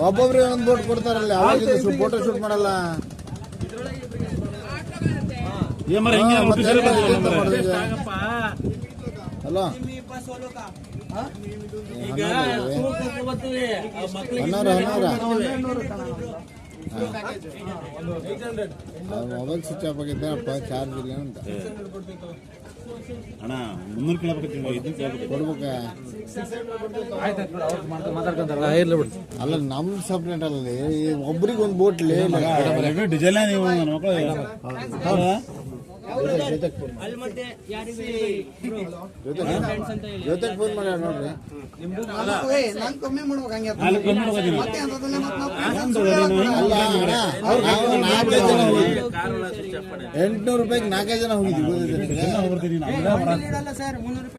ಒಬ್ಬೊಬ್ರಿಗೆ ಒಂದು ಬೋಟ್ ಕೊಡ್ತಾರಲ್ಲ, ಅವಾಗ ಫೋಟೋ ಶೂಟ್ ಮಾಡಲ್ಲ. ಹಲೋ ಮೊಬೈಲ್ ಸ್ವಿಚ್ ಆಫ್ ಆಗಿದ್ದೆ ಅಪ್ಪ, ಚಾರ್ಜ್ ಇಲ್ಲ ಅಂತ ಅಣ್ಣ 300 ಕೊಡ್ಬೇಕ. ಅಲ್ಲ ನಮ್ ಸಪ್ರೇಟ್ ಅಲ್ಲ, ಒಬ್ರಿಗೆ ಒಂದು ಬೋಟ್ ಡೀಸೆಲ್ ನೀವು ಜೊತೆಗೆ ಫೋನ್ ಮಾಡ್ಯಾರ ನೋಡ್ರಿ. 800 ರೂಪಾಯಿಗೆ 4 ಜನ ಹೋಗಿದ್ವಿ.